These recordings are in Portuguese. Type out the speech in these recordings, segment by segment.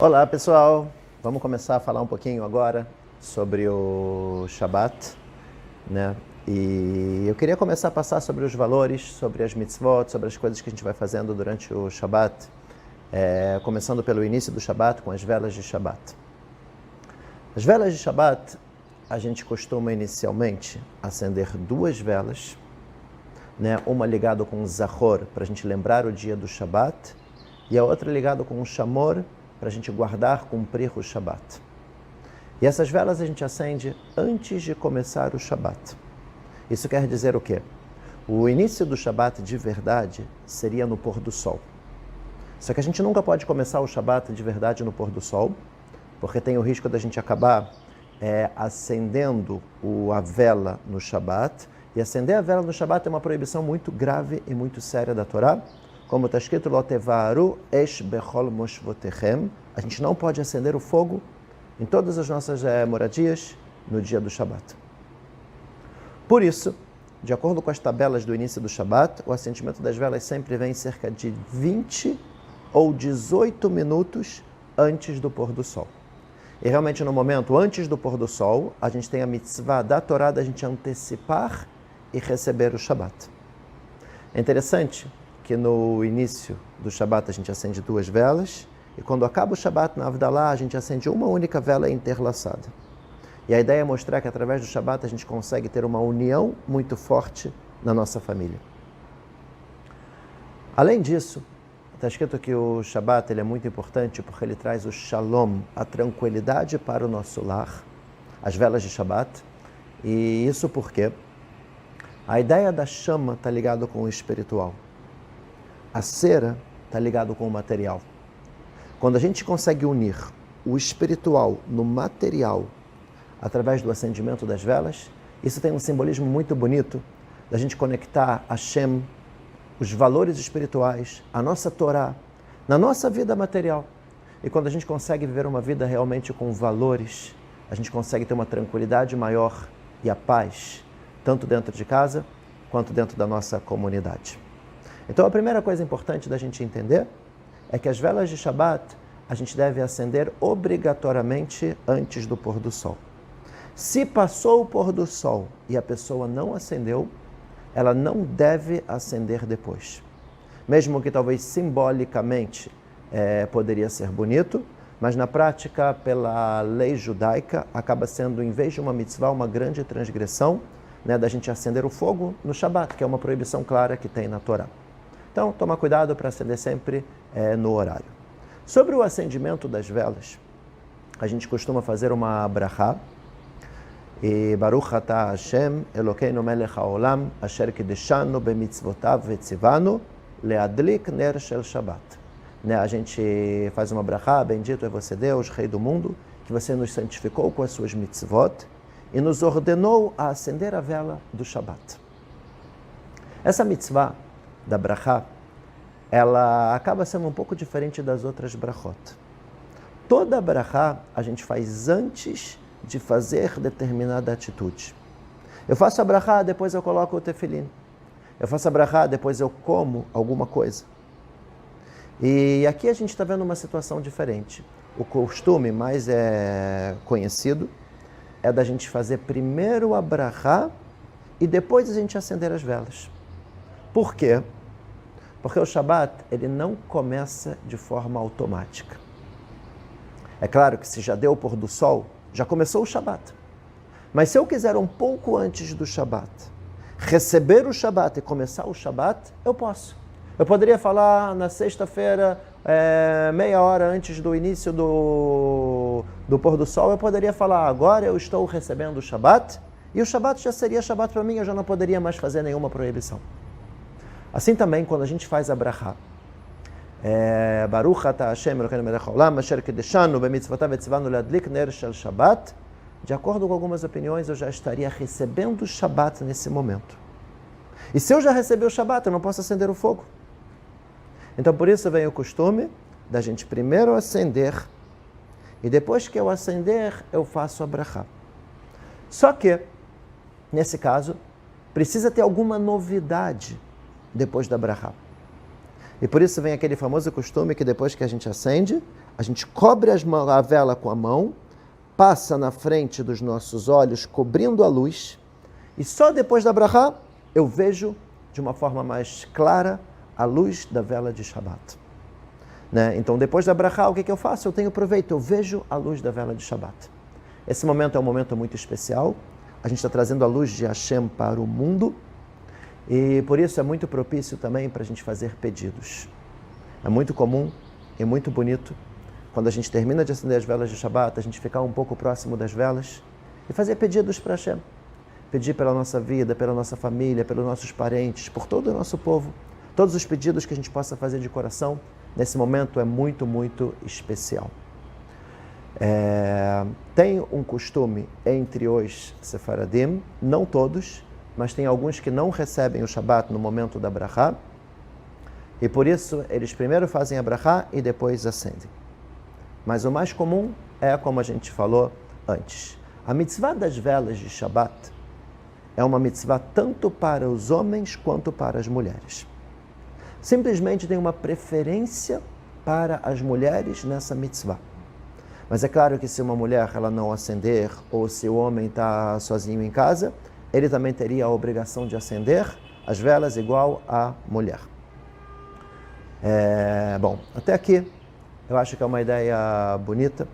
Olá pessoal, vamos começar a falar um pouquinho agora sobre o Shabat, né? E eu queria começar a passar sobre os valores, sobre as mitzvot, sobre as coisas que a gente vai fazendo durante o Shabat, começando pelo início do Shabat com as velas de Shabat. As velas de Shabat, a gente costuma inicialmente acender duas velas, né? Uma ligada com o Zahor, para a gente lembrar o dia do Shabat, e a outra ligada com o Shamor, para a gente guardar, cumprir o Shabat. E essas velas a gente acende antes de começar o Shabat. Isso quer dizer o quê? O início do Shabat de verdade seria no pôr do sol. Só que a gente nunca pode começar o Shabat de verdade no pôr do sol, porque tem o risco da gente acabar acendendo a vela no Shabat. E acender a vela no Shabat é uma proibição muito grave e muito séria da Torá. Como está escrito, Lotevaru esh bechol moshvotechem, a gente não pode acender o fogo em todas as nossas moradias no dia do Shabat. Por isso, de acordo com as tabelas do início do Shabat, o acendimento das velas sempre vem cerca de 20 ou 18 minutos antes do pôr do sol. E realmente no momento antes do pôr do sol, a gente tem a mitzvah da Torá da gente antecipar e receber o Shabat. É interessante que no início do Shabat a gente acende duas velas, e quando acaba o Shabat na Havdalah, a gente acende uma única vela interlaçada. E a ideia é mostrar que através do Shabat a gente consegue ter uma união muito forte na nossa família. Além disso, está escrito que o Shabat ele é muito importante porque ele traz o Shalom, a tranquilidade para o nosso lar, as velas de Shabat. E isso porque a ideia da chama está ligada com o espiritual. A cera está ligada com o material. Quando a gente consegue unir o espiritual no material através do acendimento das velas, isso tem um simbolismo muito bonito da gente conectar a Hashem, os valores espirituais, a nossa Torá, na nossa vida material. E quando a gente consegue viver uma vida realmente com valores, a gente consegue ter uma tranquilidade maior e a paz, tanto dentro de casa quanto dentro da nossa comunidade. Então a primeira coisa importante da gente entender é que as velas de Shabat a gente deve acender obrigatoriamente antes do pôr do sol. Se passou o pôr do sol e a pessoa não acendeu, ela não deve acender depois. Mesmo que talvez simbolicamente poderia ser bonito, mas na prática, pela lei judaica, acaba sendo, em vez de uma mitzvah, uma grande transgressão, né, da gente acender o fogo no Shabat, que é uma proibição clara que tem na Torá. Então, toma cuidado para acender sempre no horário. Sobre o acendimento das velas, a gente costuma fazer uma brachá. E Baruch atah Hashem, Elokeinu melech haolam, asher kideshanu bemitzvotav vetzivanu, leadlik ner shel Shabbat. Né, a gente faz uma brachá, bendito é você Deus, Rei do mundo, que você nos santificou com as suas mitzvot e nos ordenou a acender a vela do Shabat. Essa mitzvah da brachá, ela acaba sendo um pouco diferente das outras brachot. Toda brachá a gente faz antes de fazer determinada atitude. Eu faço a brachá, depois eu coloco o tefilim. Eu faço a brachá, depois eu como alguma coisa. E aqui a gente está vendo uma situação diferente. O costume mais conhecido é da gente fazer primeiro a brachá e depois a gente acender as velas. Por quê? Porque o Shabat ele não começa de forma automática. É claro que se já deu o pôr do sol, já começou o Shabat. Mas se eu quiser um pouco antes do Shabat, receber o Shabat e começar o Shabat, eu posso. Eu poderia falar na sexta-feira, meia hora antes do início do pôr do sol, eu poderia falar, agora eu estou recebendo o Shabat, e o Shabat já seria Shabat para mim, eu já não poderia mais fazer nenhuma proibição. Assim também, quando a gente faz a brachá, Baruch atah Hashem, Elokeinu melech haolam, asher kideshanu bemitzvotav vetzivanu leadlik ner shel Shabbat, de acordo com algumas opiniões, eu já estaria recebendo o Shabat nesse momento. E se eu já recebi o Shabat, eu não posso acender o fogo. Então, por isso vem o costume da gente primeiro acender, e depois que eu acender, eu faço a brachá. Só que, nesse caso, precisa ter alguma novidade depois da brachá. E por isso vem aquele famoso costume que depois que a gente acende, A gente cobre a vela com a mão, passa na frente dos nossos olhos, cobrindo a luz, e só depois da brachá eu vejo de uma forma mais clara a luz da vela de Shabbat. Né? Então, depois da brachá, o que eu faço? Eu tenho proveito, eu vejo a luz da vela de Shabbat. Esse momento é um momento muito especial. A gente está trazendo a luz de Hashem para o mundo e por isso é muito propício também para a gente fazer pedidos. É muito comum e muito bonito quando a gente termina de acender as velas de Shabbat, a gente ficar um pouco próximo das velas e fazer pedidos para Hashem. Pedir pela nossa vida, pela nossa família, pelos nossos parentes, por todo o nosso povo. Todos os pedidos que a gente possa fazer de coração, nesse momento é muito, muito especial. Tem um costume entre os sefaradim, não todos, mas tem alguns que não recebem o Shabbat no momento da brachá, e por isso eles primeiro fazem a brachá e depois acendem. Mas o mais comum é como a gente falou antes. A mitzvah das velas de Shabbat é uma mitzvah tanto para os homens quanto para as mulheres. Simplesmente tem uma preferência para as mulheres nessa mitzvah. Mas é claro que se uma mulher ela não acender, ou se o homem está sozinho em casa, ele também teria a obrigação de acender as velas igual à mulher. Bom, até aqui eu acho que é uma ideia bonita,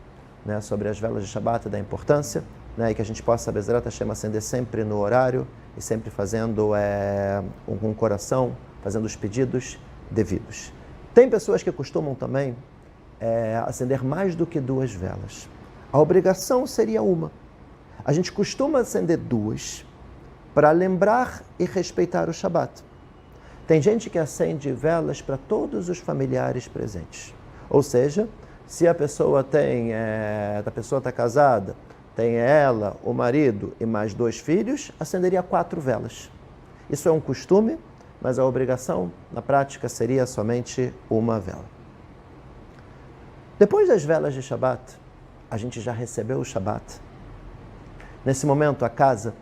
né, sobre as velas de Shabbat, da importância, né, e que a gente possa, Bezerra Hashem, acender sempre no horário e sempre fazendo com o coração, fazendo os pedidos devidos. Tem pessoas que costumam também acender mais do que 2 velas. A obrigação seria uma. A gente costuma acender 2 para lembrar e respeitar o Shabbat. Tem gente que acende velas para todos os familiares presentes. Ou seja, se a pessoa está casada, tem ela, o marido e mais 2 filhos, acenderia 4 velas. Isso é um costume, mas a obrigação, na prática, seria somente uma vela. Depois das velas de Shabbat, a gente já recebeu o Shabbat. Nesse momento, a casa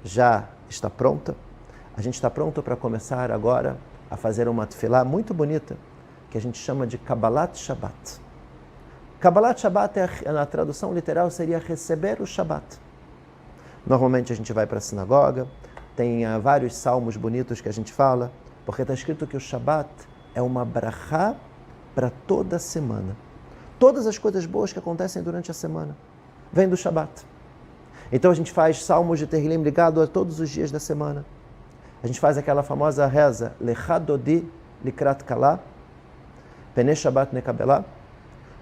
já está pronta. A gente está pronto para começar agora a fazer uma tefilá muito bonita, que a gente chama de Kabbalat Shabbat. Kabbalat Shabbat, na tradução literal, seria receber o Shabbat. Normalmente a gente vai para a sinagoga, tem vários salmos bonitos que a gente fala, porque está escrito que o Shabbat é uma brachá para toda a semana. Todas as coisas boas que acontecem durante a semana vêm do Shabbat. Então a gente faz salmos de Tehillim ligado a todos os dias da semana. A gente faz aquela famosa reza, Lecha Dodi Likrat Kala, Pene Shabbat Nekabela,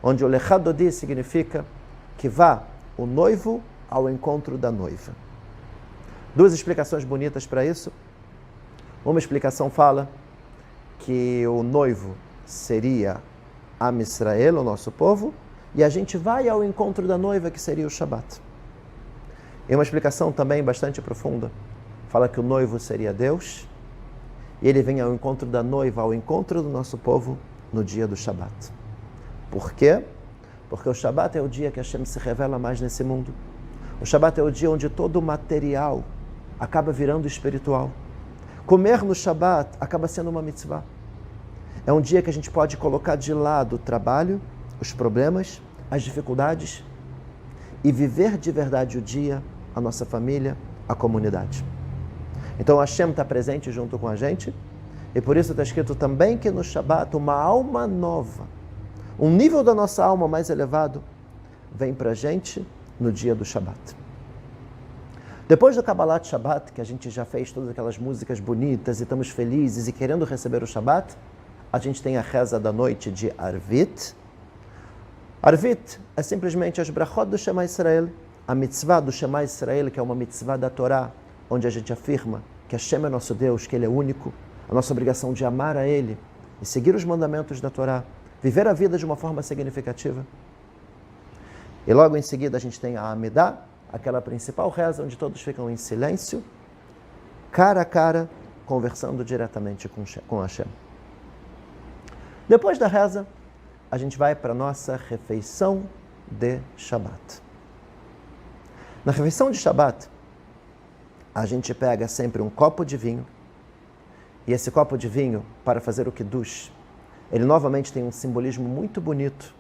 onde o Lecha Dodi significa que vá o noivo ao encontro da noiva. 2 explicações bonitas para isso. Uma explicação fala que o noivo seria Am Israel, o nosso povo, e a gente vai ao encontro da noiva, que seria o Shabbat. E uma explicação também bastante profunda fala que o noivo seria Deus, e ele vem ao encontro da noiva, ao encontro do nosso povo, no dia do Shabbat. Por quê? Porque o Shabbat é o dia que Hashem se revela mais nesse mundo. O Shabbat é o dia onde todo o material acaba virando espiritual. Comer no Shabbat acaba sendo uma mitzvah. É um dia que a gente pode colocar de lado o trabalho, os problemas, as dificuldades e viver de verdade o dia, a nossa família, a comunidade. Então Hashem está presente junto com a gente e por isso está escrito também que no Shabbat uma alma nova, um nível da nossa alma mais elevado, vem para a gente no dia do Shabbat. Depois do Kabbalat Shabbat, que a gente já fez todas aquelas músicas bonitas e estamos felizes e querendo receber o Shabbat, a gente tem a reza da noite de Arvit. Arvit é simplesmente as brachot do Shema Israel, a mitzvah do Shema Israel, que é uma mitzvah da Torá, onde a gente afirma que Hashem é nosso Deus, que Ele é único, a nossa obrigação de amar a Ele e seguir os mandamentos da Torá, viver a vida de uma forma significativa. E logo em seguida a gente tem a Amidah, aquela principal reza onde todos ficam em silêncio, cara a cara, conversando diretamente com Hashem. Depois da reza, a gente vai para a nossa refeição de Shabbat. Na refeição de Shabbat, a gente pega sempre um copo de vinho, e esse copo de vinho, para fazer o Kiddush, ele novamente tem um simbolismo muito bonito,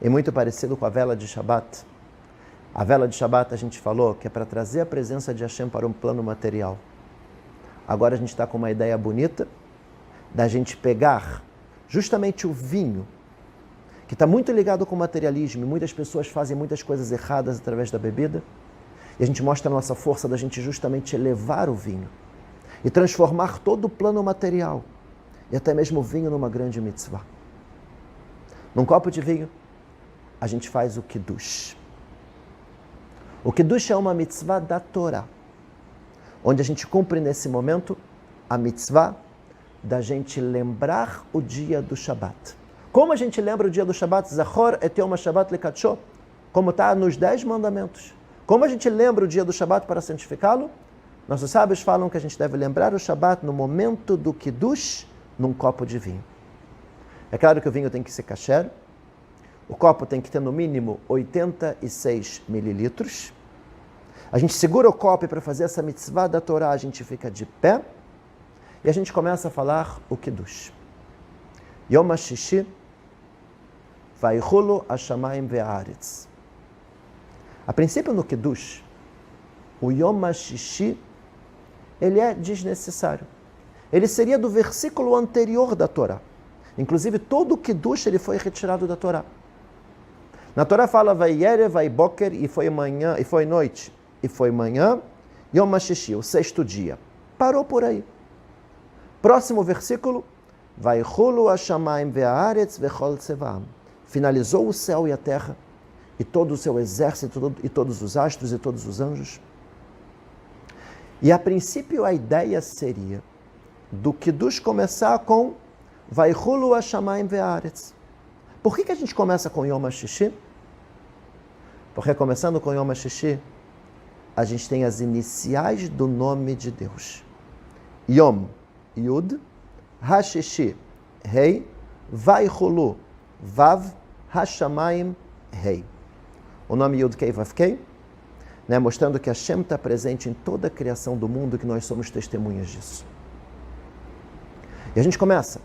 E muito parecido com a vela de Shabat. A vela de Shabat a gente falou que é para trazer a presença de Hashem para um plano material. Agora a gente está com uma ideia bonita da gente pegar justamente o vinho, que está muito ligado com o materialismo, e muitas pessoas fazem muitas coisas erradas através da bebida, e a gente mostra a nossa força da gente justamente elevar o vinho e transformar todo o plano material, e até mesmo o vinho numa grande mitzvah. Num copo de vinho, a gente faz o Kiddush. O Kiddush é uma mitzvah da Torá, onde a gente cumpre nesse momento a mitzvah da gente lembrar o dia do Shabat. Como a gente lembra o dia do Shabat? Zachor et yom ha-Shabat lekadsho, como está nos 10 mandamentos. Como a gente lembra o dia do Shabat para santificá-lo? Nossos sábios falam que a gente deve lembrar o Shabat no momento do Kiddush, num copo de vinho. É claro que o vinho tem que ser kasher, o copo tem que ter no mínimo 86 mililitros. A gente segura o copo e para fazer essa mitzvah da Torá, a gente fica de pé e a gente começa a falar o Kiddush. Yom HaShishi, Vaychulu Hashamayim ve'aretz. A princípio no Kiddush, o Yom HaShishi, ele é desnecessário. Ele seria do versículo anterior da Torá. Inclusive, todo o Kiddush ele foi retirado da Torá. Na Torá fala, Vayere, Vayboker, e foi manhã, e foi noite, e foi manhã, Yom HaShishi, o 6º dia. Parou por aí. Próximo versículo, Vaychulu Hashamayim ve'aretz vechol tzevam. Finalizou o céu e a terra, e todo o seu exército, e todos os astros, e todos os anjos. E a princípio a ideia seria do Kiddush começar com Vaychulu Hashamayim ve'aretz. Por que a gente começa com Yom HaShishi? Porque começando com Yom HaShishi, a gente tem as iniciais do nome de Deus. Yom, Yud, HaShishi, Rei, Vaychulu, Vav, Hashamayim, Rei. O nome Yud Kei Vav Kei, mostrando que Hashem está presente em toda a criação do mundo, que nós somos testemunhas disso. E a gente começa.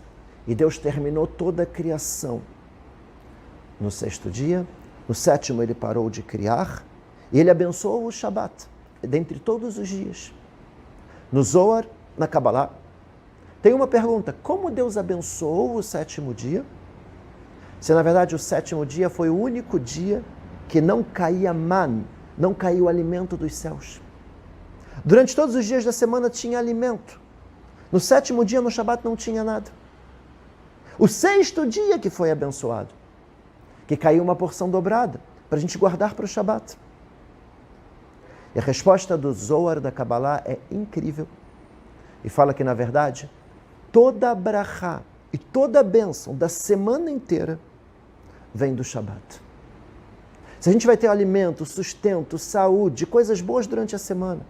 E Deus terminou toda a criação no 6º dia. No 7º ele parou de criar. E ele abençoou o Shabat, dentre todos os dias. No Zohar, na Kabbalah, tem uma pergunta. Como Deus abençoou o 7º dia? Se na verdade o 7º dia foi o único dia que não caía man, não caiu alimento dos céus. Durante todos os dias da semana tinha alimento. No 7º dia, no Shabat, não tinha nada. O 6º dia que foi abençoado, que caiu uma porção dobrada, para a gente guardar para o Shabat. E a resposta do Zohar da Kabbalah é incrível. E fala que, na verdade, toda a brachá e toda a bênção da semana inteira vem do Shabat. Se a gente vai ter alimento, sustento, saúde, coisas boas durante a semana,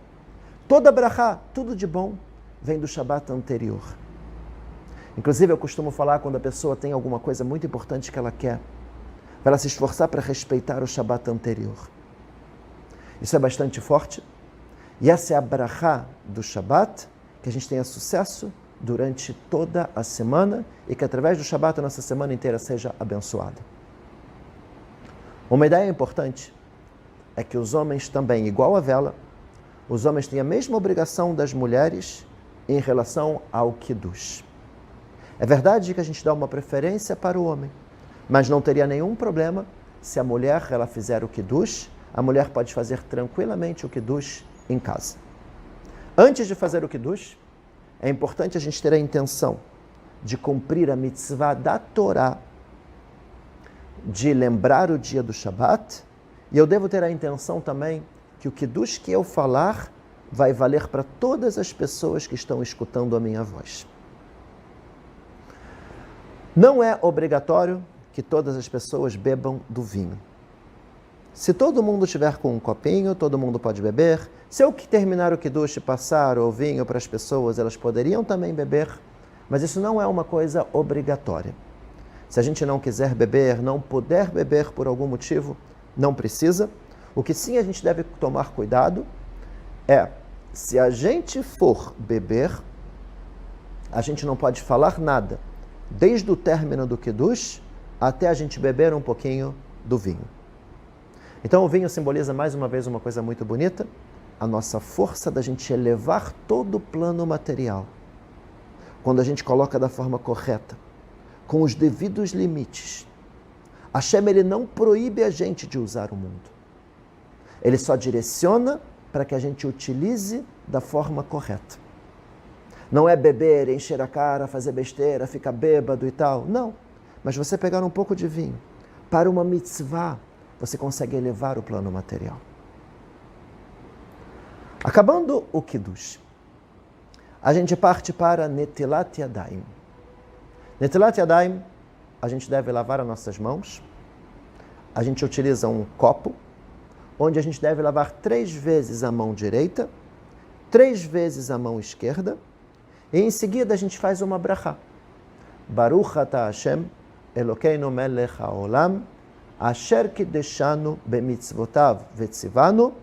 toda a brachá, tudo de bom, vem do Shabat anterior. Inclusive, eu costumo falar quando a pessoa tem alguma coisa muito importante que ela quer, para ela se esforçar para respeitar o Shabat anterior. Isso é bastante forte. E essa é a brachá do Shabat, que a gente tenha sucesso durante toda a semana e que através do Shabat a nossa semana inteira seja abençoada. Uma ideia importante é que os homens também, igual a vela, os homens têm a mesma obrigação das mulheres em relação ao Kiddush. É verdade que a gente dá uma preferência para o homem, mas não teria nenhum problema se a mulher ela fizer o Kiddush, a mulher pode fazer tranquilamente o Kiddush em casa. Antes de fazer o Kiddush, é importante a gente ter a intenção de cumprir a mitzvah da Torá, de lembrar o dia do Shabat, e eu devo ter a intenção também que o Kiddush que eu falar vai valer para todas as pessoas que estão escutando a minha voz. Não é obrigatório que todas as pessoas bebam do vinho. Se todo mundo estiver com um copinho, todo mundo pode beber. Se eu que terminar o Kiddush passar o vinho para as pessoas, elas poderiam também beber, mas isso não é uma coisa obrigatória. Se a gente não quiser beber, não puder beber por algum motivo, não precisa. O que sim a gente deve tomar cuidado é, se a gente for beber, a gente não pode falar nada, desde o término do Kiddush até a gente beber um pouquinho do vinho. Então o vinho simboliza mais uma vez uma coisa muito bonita, a nossa força da gente elevar todo o plano material. Quando a gente coloca da forma correta, com os devidos limites. Hashem, ele não proíbe a gente de usar o mundo. Ele só direciona para que a gente utilize da forma correta. Não é beber, encher a cara, fazer besteira, ficar bêbado e tal. Não. Mas você pegar um pouco de vinho para uma mitzvah, você consegue elevar o plano material. Acabando o Kiddush, a gente parte para Netilat Yadayim. Netilat Yadayim, a gente deve lavar as nossas mãos. A gente utiliza um copo, onde a gente deve lavar 3 vezes a mão direita, 3 vezes a mão esquerda, e em seguida a gente faz uma brachá. Baruch atah Hashem, Elokeinu melech haolam, asher kideshanu bemitzvotav vetzivanu,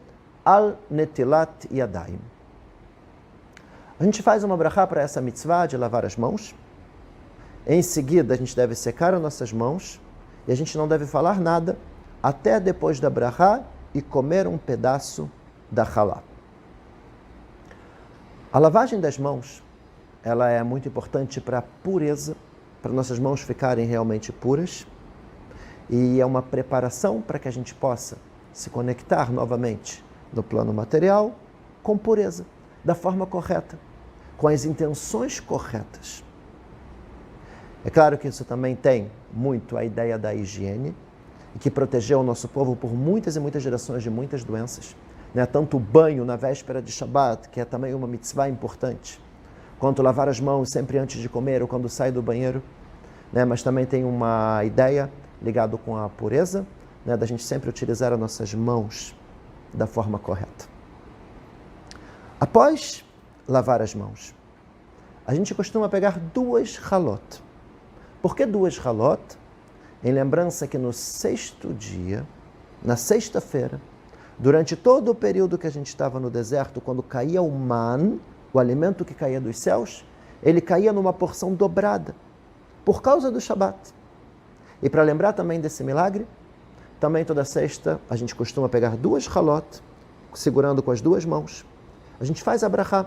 al netilat yadayim. A gente faz uma brachá para essa mitzvah de lavar as mãos. Em seguida, a gente deve secar as nossas mãos e a gente não deve falar nada até depois da brachá e comer um pedaço da halá. A lavagem das mãos, ela é muito importante para a pureza, para nossas mãos ficarem realmente puras, e é uma preparação para que a gente possa se conectar novamente no plano material com pureza, da forma correta, com as intenções corretas. É claro que isso também tem muito a ideia da higiene, e que protegeu o nosso povo por muitas e muitas gerações de muitas doenças. Tanto o banho na véspera de Shabbat, que é também uma mitzvah importante, quanto lavar as mãos sempre antes de comer ou quando sai do banheiro. Mas também tem uma ideia ligada com a pureza, da gente sempre utilizar as nossas mãos da forma correta. Após lavar as mãos, a gente costuma pegar 2 halot. Por que 2 halot? Em lembrança que no 6º dia, na sexta-feira, durante todo o período que a gente estava no deserto, quando caía o man, o alimento que caía dos céus, ele caía numa porção dobrada, por causa do Shabat. E para lembrar também desse milagre, também toda sexta a gente costuma pegar 2 halot, segurando com as 2 mãos. A gente faz a brachá.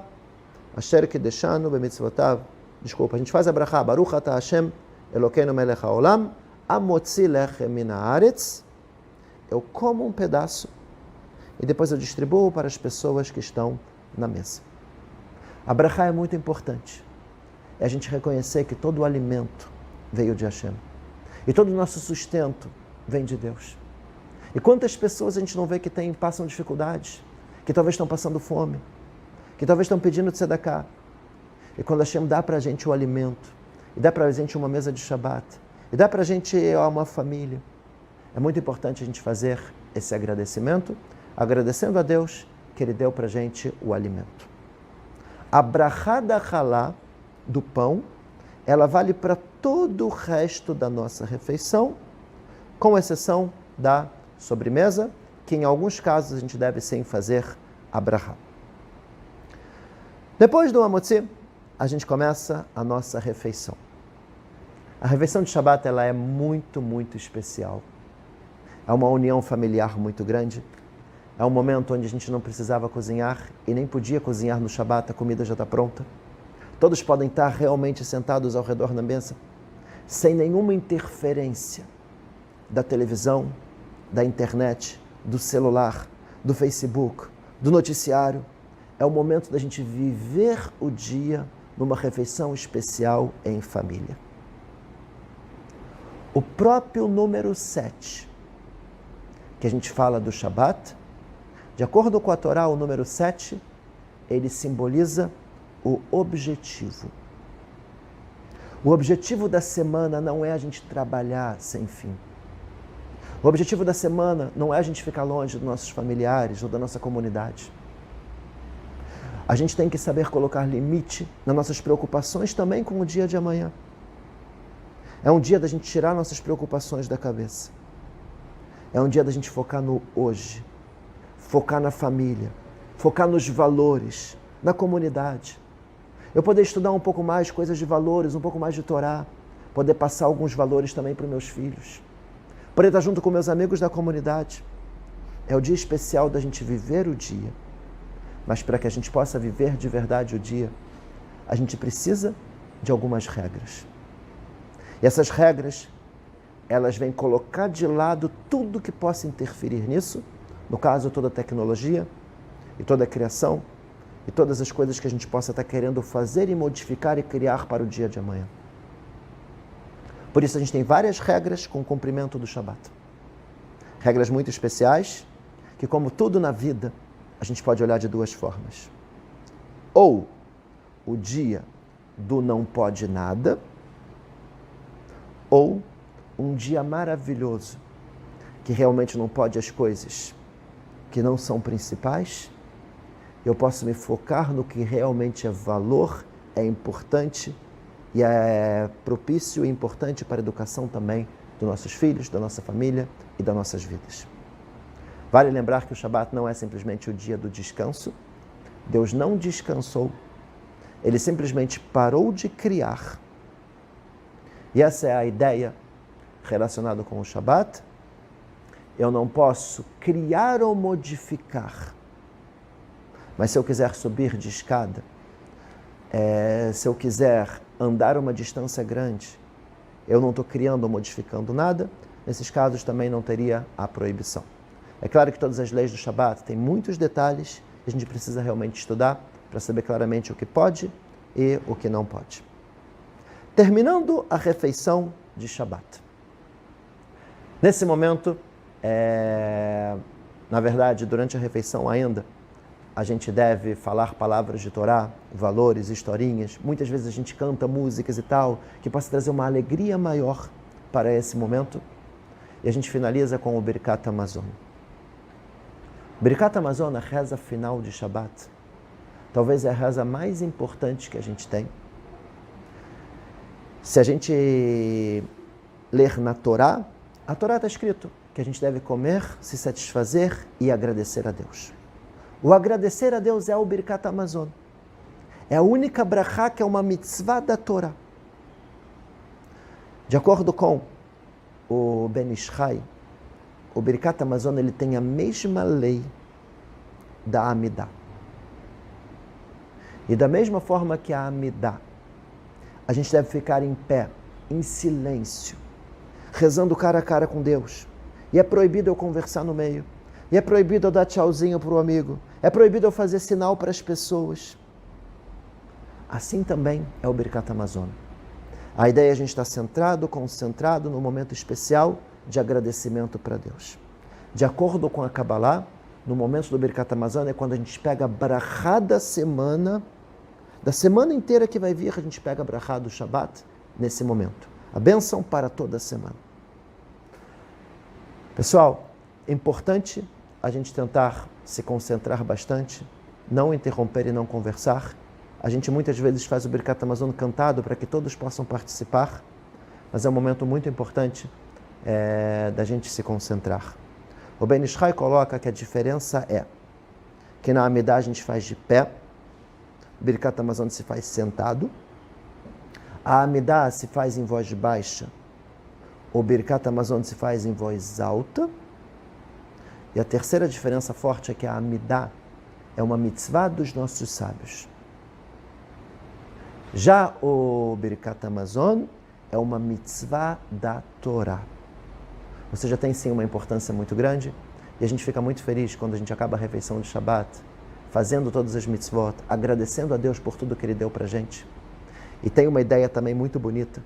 Asher kideshanu bemitzvotav. A gente faz a brachá. Baruch atah Hashem, Elokeinu melech haolam, amotzi lechem min haaretz. Eu como um pedaço e depois eu distribuo para as pessoas que estão na mesa. A brachá é muito importante. É a gente reconhecer que todo o alimento veio de Hashem. E todo o nosso sustento vem de Deus. E quantas pessoas a gente não vê que passam dificuldades, que talvez estão passando fome, que talvez estão pedindo tzedakah. E quando Hashem dá para a gente o alimento, e dá para a gente uma mesa de Shabbat, e dá para a gente uma família, é muito importante a gente fazer esse agradecimento, agradecendo a Deus que Ele deu para a gente o alimento. A brachá da halá, do pão, ela vale para todo o resto da nossa refeição, com exceção da sobremesa, que em alguns casos a gente deve sim fazer a brachá. Depois do amotzi, a gente começa a nossa refeição. A refeição de Shabbat ela é muito, muito especial. É uma união familiar muito grande. É um momento onde a gente não precisava cozinhar e nem podia cozinhar no Shabbat, a comida já está pronta. Todos podem estar realmente sentados ao redor da mesa, sem nenhuma interferência da televisão, da internet, do celular, do Facebook, do noticiário. É o momento da gente viver o dia numa refeição especial em família. O próprio número 7, que a gente fala do Shabat, de acordo com a Torá, o número 7, ele simboliza o objetivo. O objetivo da semana não é a gente trabalhar sem fim. O objetivo da semana não é a gente ficar longe dos nossos familiares ou da nossa comunidade. A gente tem que saber colocar limite nas nossas preocupações também com o dia de amanhã. É um dia da gente tirar nossas preocupações da cabeça. É um dia da gente focar no hoje, focar na família, focar nos valores, na comunidade. Eu poder estudar um pouco mais coisas de valores, um pouco mais de Torá, poder passar alguns valores também para os meus filhos. poder estar junto com meus amigos da comunidade. É o dia especial da gente viver o dia. Mas para que a gente possa viver de verdade o dia, a gente precisa de algumas regras. E essas regras, elas vêm colocar de lado tudo que possa interferir nisso, no caso toda a tecnologia e toda a criação e todas as coisas que a gente possa estar querendo fazer e modificar e criar para o dia de amanhã. Por isso a gente tem várias regras com o cumprimento do Shabat. Regras muito especiais, que como tudo na vida, a gente pode olhar de duas formas. Ou o dia do não pode nada, ou um dia maravilhoso, que realmente não pode as coisas que não são principais, eu posso me focar no que realmente é valor, é importante e é propício e importante para a educação também dos nossos filhos, da nossa família e das nossas vidas. Vale lembrar que o Shabat não é simplesmente o dia do descanso. Deus não descansou. Ele simplesmente parou de criar. E essa é a ideia relacionada com o Shabat. Eu não posso criar ou modificar. Mas se eu quiser subir de escada, se eu quiser andar uma distância grande, eu não estou criando ou modificando nada, nesses casos também não teria a proibição. É claro que todas as leis do Shabat têm muitos detalhes, e a gente precisa realmente estudar para saber claramente o que pode e o que não pode. Terminando a refeição de Shabat. Nesse momento, na verdade, durante a refeição ainda, a gente deve falar palavras de Torá, valores, historinhas. Muitas vezes a gente canta músicas e tal, que possa trazer uma alegria maior para esse momento. E a gente finaliza com o Birkat Hamazon. Birkat Hamazon, a reza final de Shabat, talvez é a reza mais importante que a gente tem. Se a gente ler na Torá, a Torá está escrito que a gente deve comer, se satisfazer e agradecer a Deus. O agradecer a Deus é o Birkat Hamazon. É a única brachá que é uma mitzvah da Torá. De acordo com o Ben Ish Chai, o Birkat Hamazon ele tem a mesma lei da Amidah. E da mesma forma que a Amidah, a gente deve ficar em pé, em silêncio, rezando cara a cara com Deus. E é proibido eu conversar no meio. E é proibido eu dar tchauzinho para o amigo. É proibido eu fazer sinal para as pessoas. Assim também é o Birkat Hamazon. A ideia é a gente estar centrado, concentrado no momento especial de agradecimento para Deus. De acordo com a Kabbalah, no momento do Birkat Hamazon é quando a gente pega a brachá da semana inteira que vai vir, a gente pega a brachá do Shabat nesse momento. A bênção para toda a semana. Pessoal, é importante a gente tentar se concentrar bastante, não interromper e não conversar. A gente muitas vezes faz o Birkat Hamazon cantado para que todos possam participar, mas é um momento muito importante da gente se concentrar. O Ben Ish Chai coloca que a diferença é que na Amidah a gente faz de pé, o Birkat Hamazon se faz sentado, a Amidah se faz em voz baixa, o Birkat Hamazon se faz em voz alta. E a terceira diferença forte é que a Amidah é uma mitzvah dos nossos sábios. Já o Birkat Hamazon é uma mitzvah da Torá. Ou seja, tem sim uma importância muito grande e a gente fica muito feliz quando a gente acaba a refeição de Shabat, fazendo todas as mitzvot, agradecendo a Deus por tudo que Ele deu para a gente. E tem uma ideia também muito bonita.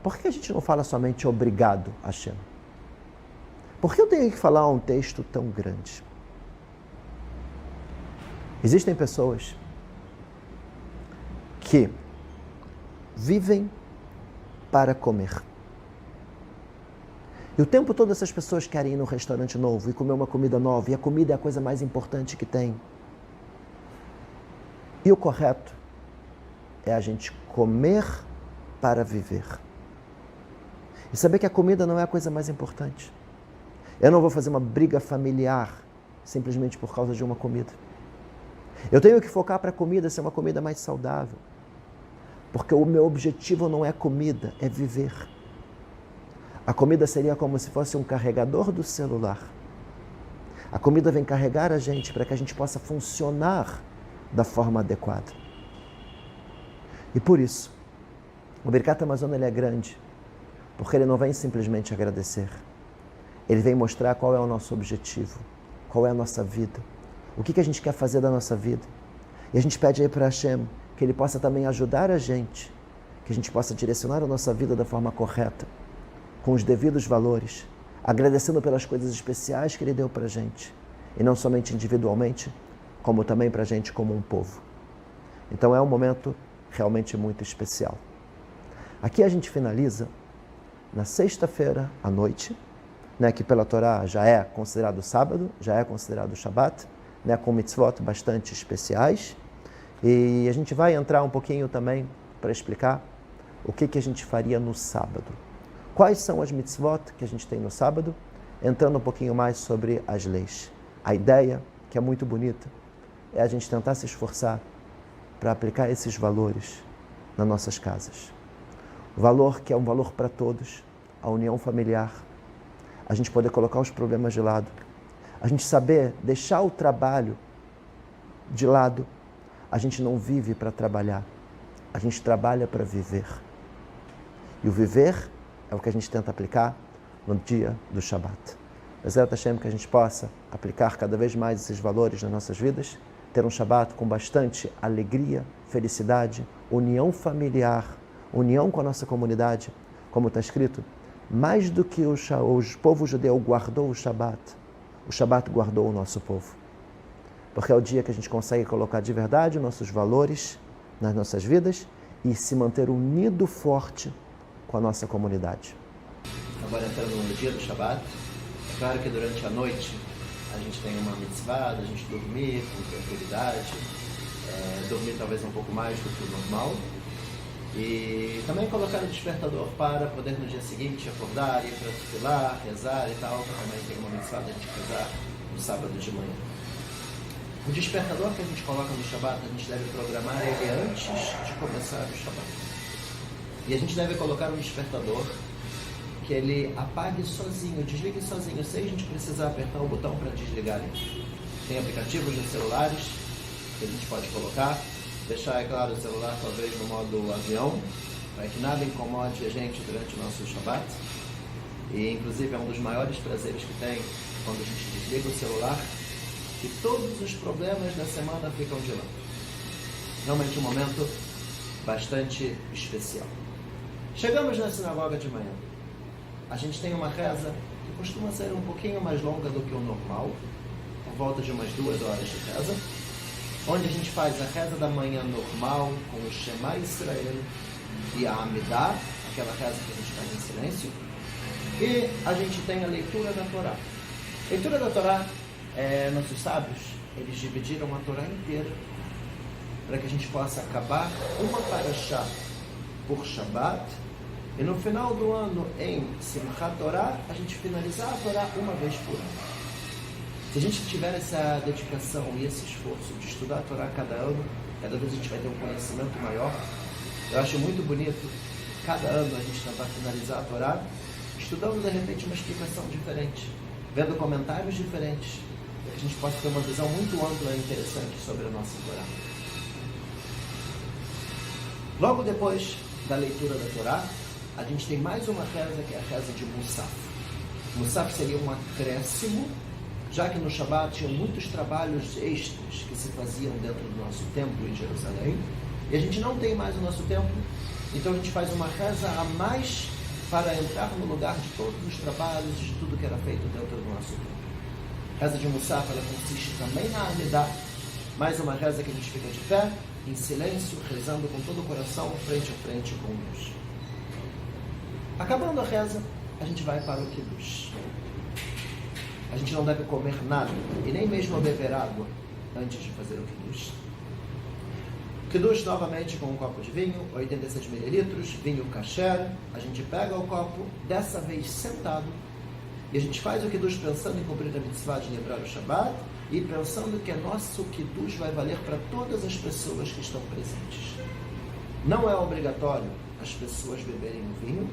Por que a gente não fala somente obrigado, Hashem? Por que eu tenho que falar um texto tão grande? Existem pessoas que vivem para comer. E o tempo todo essas pessoas querem ir num restaurante novo e comer uma comida nova, e a comida é a coisa mais importante que tem. E o correto é a gente comer para viver. E saber que a comida não é a coisa mais importante. Eu não vou fazer uma briga familiar simplesmente por causa de uma comida. Eu tenho que focar para a comida ser uma comida mais saudável. Porque o meu objetivo não é comida, é viver. A comida seria como se fosse um carregador do celular. A comida vem carregar a gente para que a gente possa funcionar da forma adequada. E por isso, o Birkat Hamazon ele é grande, porque ele não vem simplesmente agradecer. Ele vem mostrar qual é o nosso objetivo, qual é a nossa vida, o que a gente quer fazer da nossa vida. E a gente pede aí para Hashem que Ele possa também ajudar a gente, que a gente possa direcionar a nossa vida da forma correta, com os devidos valores, agradecendo pelas coisas especiais que Ele deu para a gente, e não somente individualmente, como também para a gente como um povo. Então é um momento realmente muito especial. Aqui a gente finaliza na sexta-feira à noite, né, que pela Torá já é considerado sábado, já é considerado Shabat, né, com mitzvot bastante especiais. E a gente vai entrar um pouquinho também para explicar o que a gente faria no sábado. Quais são as mitzvot que a gente tem no sábado, entrando um pouquinho mais sobre as leis. A ideia, que é muito bonita, é a gente tentar se esforçar para aplicar esses valores nas nossas casas. O valor que é um valor para todos, a união familiar, a gente poder colocar os problemas de lado, a gente saber deixar o trabalho de lado. A gente não vive para trabalhar, a gente trabalha para viver. E o viver é o que a gente tenta aplicar no dia do Shabat. Bezerra Hashem, que a gente possa aplicar cada vez mais esses valores nas nossas vidas, ter um Shabat com bastante alegria, felicidade, união familiar, união com a nossa comunidade, como está escrito, mais do que o povo judeu guardou o Shabat guardou o nosso povo. Porque é o dia que a gente consegue colocar de verdade nossos valores nas nossas vidas e se manter unido forte com a nossa comunidade. Agora entrando no dia do Shabat, é claro que durante a noite a gente tem uma mitzvah, a gente dormir com tranquilidade, dormir talvez um pouco mais do que o normal, e também colocar o despertador para poder no dia seguinte acordar, ir para filar, rezar e tal, também tem uma mitzvah da gente rezar no sábado de manhã. O despertador que a gente coloca no Shabat, a gente deve programar ele antes de começar o Shabat. E a gente deve colocar um despertador que ele apague sozinho, desligue sozinho, sem a gente precisar apertar o botão para desligar ele. Tem aplicativos nos celulares que a gente pode colocar, deixar, é claro, o celular talvez no modo avião, para que nada incomode a gente durante o nosso Shabat. E inclusive é um dos maiores prazeres que tem quando a gente desliga o celular, que todos os problemas da semana ficam de lado. Realmente um momento bastante especial. Chegamos na sinagoga de manhã. A gente tem uma reza que costuma ser um pouquinho mais longa do que o normal, por volta de umas 2 horas de reza, onde a gente faz a reza da manhã normal com o Shema Israel e a Amidah, aquela reza que a gente faz em silêncio, e a gente tem a leitura da Torá. Leitura da Torá, nossos sábios, eles dividiram a Torá inteira para que a gente possa acabar uma parashá por Shabat e no final do ano, em Simchat Torá, a gente finalizar a Torá uma vez por ano. Se a gente tiver essa dedicação e esse esforço de estudar a Torá cada ano, cada vez a gente vai ter um conhecimento maior. Eu acho muito bonito, cada ano a gente tentar finalizar a Torá, estudando de repente uma explicação diferente, vendo comentários diferentes, para que a gente possa ter uma visão muito ampla e interessante sobre a nossa Torá. Logo depois da leitura da Torá, a gente tem mais uma reza, que é a reza de Musaf. Musaf seria um acréscimo, já que no Shabat tinham muitos trabalhos extras que se faziam dentro do nosso templo em Jerusalém, e a gente não tem mais o nosso templo, então a gente faz uma reza a mais para entrar no lugar de todos os trabalhos, de tudo que era feito dentro do nosso templo. A reza de Musaf, ela consiste também na Amidah, mais uma reza que a gente fica de pé, em silêncio, rezando com todo o coração, frente a frente com Deus. Acabando a reza, a gente vai para o Kiddush. A gente não deve comer nada, e nem mesmo beber água, antes de fazer o Kiddush. Kiddush novamente com um copo de vinho, 86 ml, vinho kasher. A gente pega o copo, dessa vez sentado, e a gente faz o Kiddush pensando em cumprir a mitzvah de lembrar o Shabat, e pensando que nosso Kiddush vai valer para todas as pessoas que estão presentes. Não é obrigatório as pessoas beberem o vinho,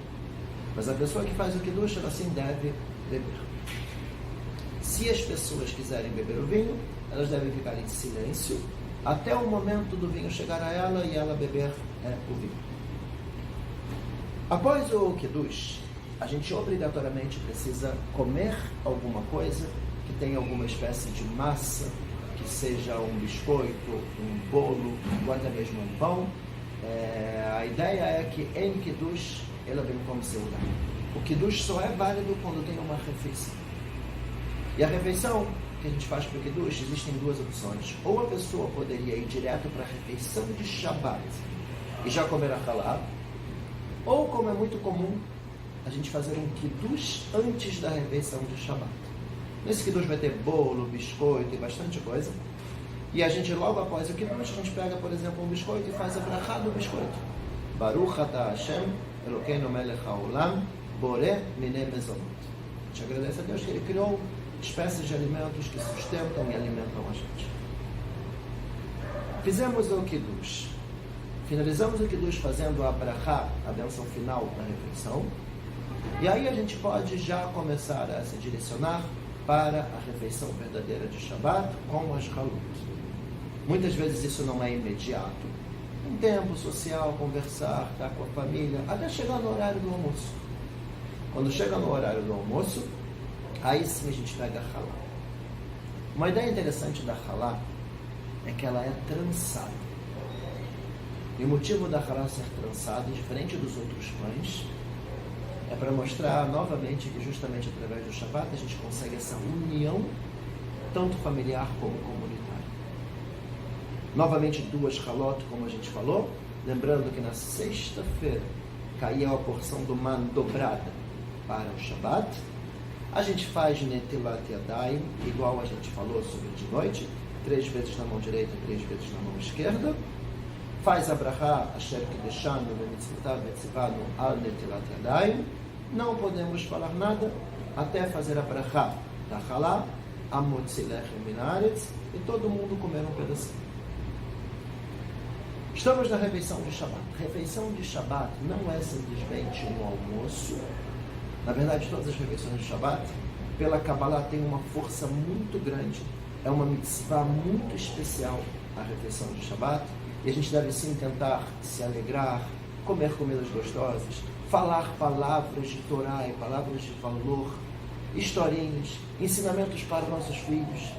Mas a pessoa que faz o Kiddush, ela sim deve beber. Se as pessoas quiserem beber o vinho, elas devem ficar em silêncio até o momento do vinho chegar a ela e ela beber o vinho. Após o Kiddush, a gente obrigatoriamente precisa comer alguma coisa que tenha alguma espécie de massa, que seja um biscoito, um bolo, ou até mesmo um pão. A ideia é que em Kiddush, ela vem como Seudá. O Kiddush só é válido quando tem uma refeição. E a refeição que a gente faz para o Kiddush, existem duas opções. Ou a pessoa poderia ir direto para a refeição de Shabbat e já comer a halá, ou, como é muito comum, a gente fazer um Kiddush antes da refeição de Shabbat. Nesse Kiddush vai ter bolo, biscoito e bastante coisa. E a gente, logo após o Kiddush, a gente pega, por exemplo, um biscoito e faz a brachá do biscoito. Baruch atah Hashem, Elokeinu melech haolam, boreh minei mezonot. A gente agradece a Deus que Ele criou espécies de alimentos que sustentam e alimentam a gente. Fizemos o Kiddush. Finalizamos o Kiddush fazendo a brachá, a bênção final da refeição. E aí a gente pode já começar a se direcionar para a refeição verdadeira de Shabbat com as halot. Muitas vezes isso não é imediato. Um tempo social, conversar, estar com a família, até chegar no horário do almoço. Quando chega no horário do almoço, aí sim a gente pega a halá. Uma ideia interessante da halá é que ela é trançada. E o motivo da halá ser trançada, diferente dos outros pães, é para mostrar novamente que justamente através do Shabbat a gente consegue essa união, tanto familiar como comunitária. Novamente 2 halot, como a gente falou, lembrando que na sexta-feira caía a porção do man dobrada para o Shabbat. A gente faz Netilat Yadayim, igual a gente falou sobre de noite, 3 vezes na mão direita, 3 vezes na mão esquerda. Faz a brachá, Asher Kideshanu, Vemitzvotav, Vetzivanu, Al Netilat Yadayim. Não podemos falar nada até fazer a brachá da halá, Amotzi Lechem Min Haaretz, e todo mundo comer um pedacinho. Estamos na refeição de Shabbat. Refeição de Shabbat não é simplesmente um almoço. Na verdade, todas as refeições de Shabbat, pela Kabbalah, tem uma força muito grande. É uma mitzvah muito especial a refeição de Shabbat. E a gente deve sim tentar se alegrar, comer comidas gostosas, falar palavras de Torá e palavras de valor, historinhas, ensinamentos para nossos filhos.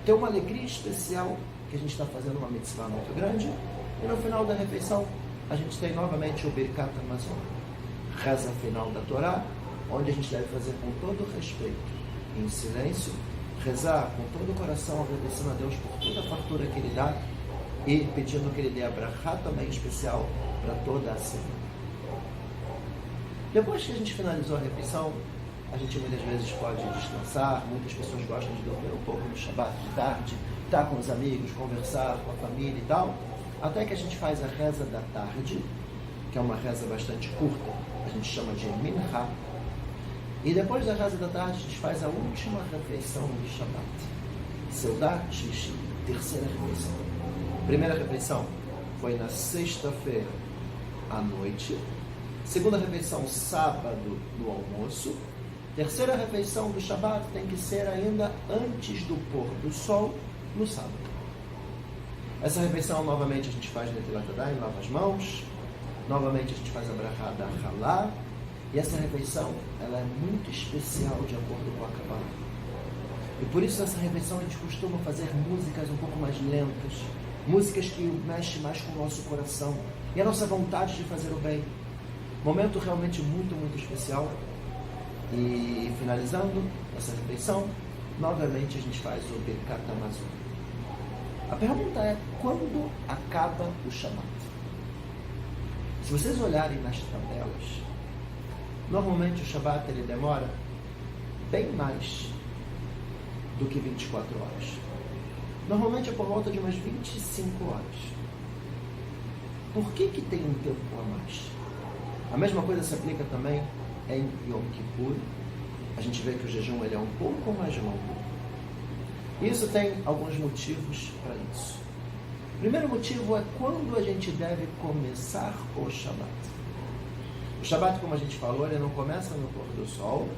Ter uma alegria especial, que a gente está fazendo uma mitzvah muito grande. E no final da refeição, a gente tem novamente o Birkat Hamazon, reza final da Torá, onde a gente deve fazer com todo respeito, em silêncio, rezar com todo o coração, agradecendo a Deus por toda a fartura que Ele dá e pedindo que Ele dê a brachá também especial para toda a semana. Depois que a gente finalizou a refeição, a gente muitas vezes pode descansar. Muitas pessoas gostam de dormir um pouco no Shabbat de tarde, estar com os amigos, conversar com a família e tal, até que a gente faz a reza da tarde, que é uma reza bastante curta, a gente chama de Minha. E depois da reza da tarde, a gente faz a última refeição do Shabbat, Seudat Shlishi, terceira refeição. Primeira refeição foi na sexta-feira à noite. Segunda refeição, sábado, no almoço. Terceira refeição do Shabbat tem que ser ainda antes do pôr do sol, no sábado. Essa refeição, novamente, a gente faz Netilat Yadayim, lava as mãos. Novamente, a gente faz a brachá da halá. E essa refeição, ela é muito especial de acordo com a Kabbalah. E por isso, nessa refeição, a gente costuma fazer músicas um pouco mais lentas. Músicas que mexem mais com o nosso coração. E a nossa vontade de fazer o bem. Momento realmente muito, muito especial. E finalizando essa refeição, novamente a gente faz o Birkat Hamazon. A pergunta é, quando acaba o Shabbat? Se vocês olharem nas tabelas, normalmente o Shabbat ele demora bem mais do que 24 horas. Normalmente é por volta de umas 25 horas. Por que tem um tempo a mais? A mesma coisa se aplica também em Yom Kippur. A gente vê que o jejum ele é um pouco mais longo. Isso tem alguns motivos para isso. O primeiro motivo é quando a gente deve começar o Shabbat. O Shabat, como a gente falou, ele não começa no pôr do sol,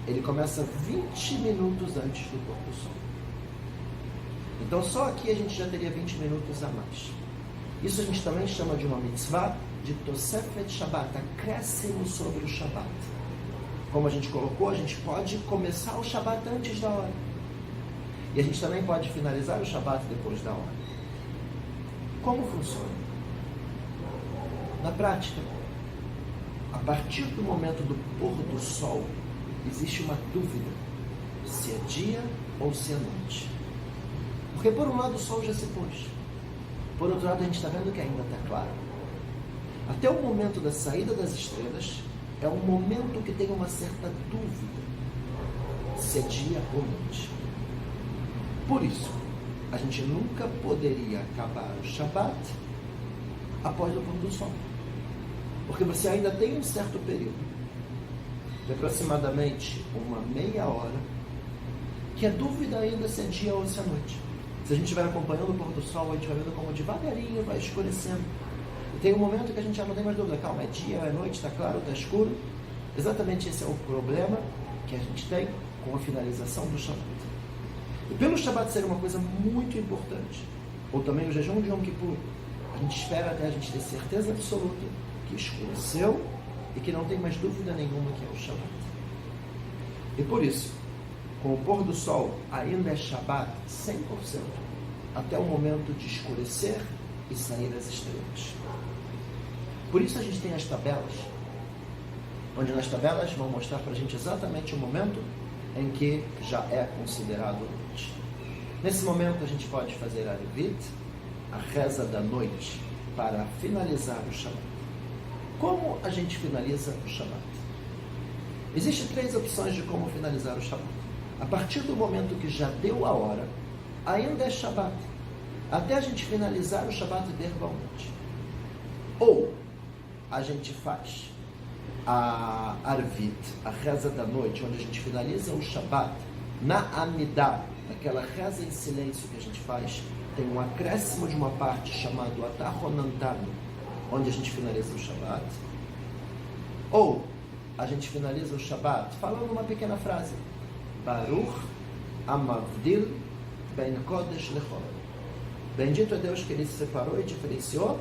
ele começa 20 minutos antes do pôr do sol. Então só aqui a gente já teria 20 minutos a mais. Isso a gente também chama de uma mitzvah de Tosefet Shabbat, acréscimo sobre o Shabbat. Como a gente colocou, a gente pode começar o Shabbat antes da hora. E a gente também pode finalizar o Shabbat depois da hora. Como funciona? Na prática, a partir do momento do pôr do sol, existe uma dúvida se é dia ou se é noite. Porque por um lado o sol já se pôs, por outro lado a gente está vendo que ainda está claro. Até o momento da saída das estrelas é um momento que tem uma certa dúvida se é dia ou noite. Por isso, a gente nunca poderia acabar o Shabbat após o pôr do sol. Porque você ainda tem um certo período, de aproximadamente uma meia hora, que é dúvida ainda se é dia ou se é noite. Se a gente estiver acompanhando o pôr do sol, a gente vai vendo como devagarinho vai escurecendo. E tem um momento que a gente já não tem mais dúvida. Calma, é dia ou é noite, está claro, está escuro. Exatamente esse é o problema que a gente tem com a finalização do Shabbat. E pelo Shabbat ser uma coisa muito importante, ou também o jejum de Yom Kippur, a gente espera até a gente ter certeza absoluta que escureceu e que não tem mais dúvida nenhuma que é o Shabbat. E por isso, com o pôr do sol ainda é Shabbat 100%, até o momento de escurecer e sair as estrelas. Por isso a gente tem as tabelas, onde nas tabelas vão mostrar para a gente exatamente o momento em que já é considerado noite. Nesse momento a gente pode fazer a Arvit, a reza da noite, para finalizar o Shabbat. Como a gente finaliza o Shabbat? Existem 3 opções de como finalizar o Shabbat. A partir do momento que já deu a hora, ainda é Shabbat, até a gente finalizar o Shabbat verbalmente. Ou a gente faz a Arvit, a reza da noite, onde a gente finaliza o Shabbat na Amidah, aquela reza em silêncio que a gente faz, tem um acréscimo de uma parte chamado Atahonantano, onde a gente finaliza o Shabbat. Ou a gente finaliza o Shabbat falando uma pequena frase: Baruch Amavdil Ben Kodesh Lechol. Bendito é Deus que ele se separou e diferenciou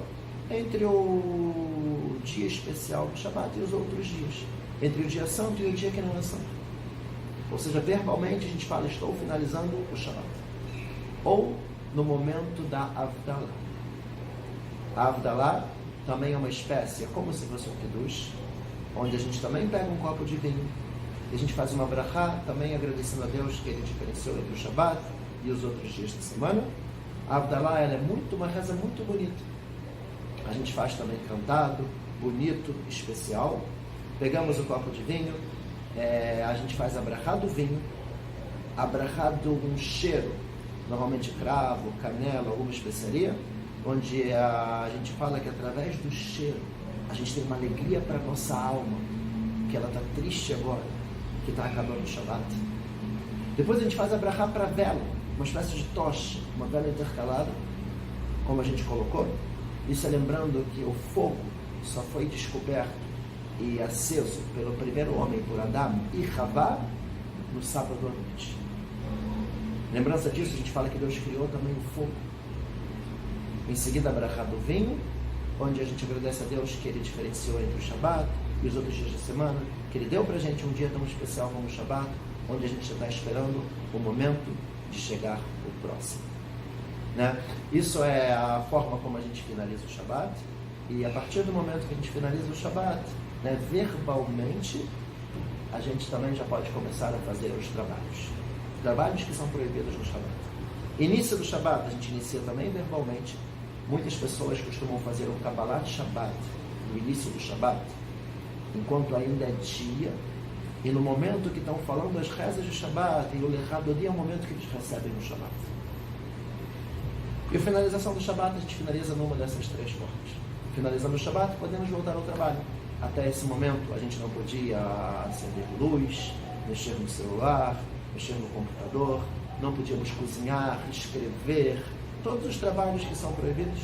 entre o dia especial do Shabbat e os outros dias, entre o dia santo e o dia que não é santo. Ou seja, verbalmente a gente fala: estou finalizando o Shabbat. Ou no momento da Havdalah. A Havdalah também é uma espécie, é como se fosse um Kiddush, onde a gente também pega um copo de vinho e a gente faz uma brachá, também agradecendo a Deus que ele diferenciou entre o Shabbat e os outros dias da semana. A Havdalah, ela é uma reza muito bonita. A gente faz também cantado, bonito, especial. Pegamos o copo de vinho, a gente faz a brachá do vinho, a brachá de um cheiro, normalmente cravo, canela, alguma especiaria, onde a gente fala que através do cheiro a gente tem uma alegria para a nossa alma, que ela está triste agora, que está acabando o Shabbat. Depois a gente faz a brachá para a vela, uma espécie de tocha, uma vela intercalada, como a gente colocou. Isso é lembrando que o fogo só foi descoberto e aceso pelo primeiro homem, por Adão e Havá, no sábado à noite. Lembrança disso, a gente fala que Deus criou também o fogo. Em seguida, a brachá do vinho, onde a gente agradece a Deus que ele diferenciou entre o Shabbat e os outros dias da semana, que ele deu para a gente um dia tão especial como o Shabbat, onde a gente está esperando o momento de chegar o próximo. Né? Isso é a forma como a gente finaliza o Shabbat, e a partir do momento que a gente finaliza o Shabbat, né, verbalmente, a gente também já pode começar a fazer os trabalhos que são proibidos no Shabbat. Início do Shabbat, a gente inicia também verbalmente. Muitas pessoas costumam fazer o Kabbalat Shabbat, no início do Shabbat, enquanto ainda é dia, e no momento que estão falando as rezas de Shabbat, e o Lechá do dia é o momento que eles recebem o Shabbat. E a finalização do Shabbat, a gente finaliza numa dessas 3 formas. Finalizando o Shabbat, podemos voltar ao trabalho. Até esse momento, a gente não podia acender luz, mexer no celular, mexer no computador, não podíamos cozinhar, escrever, todos os trabalhos que são proibidos.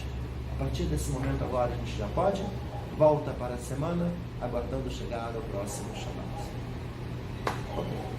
A partir desse momento agora a gente já pode, volta para a semana aguardando chegar ao próximo Shabat. Ok.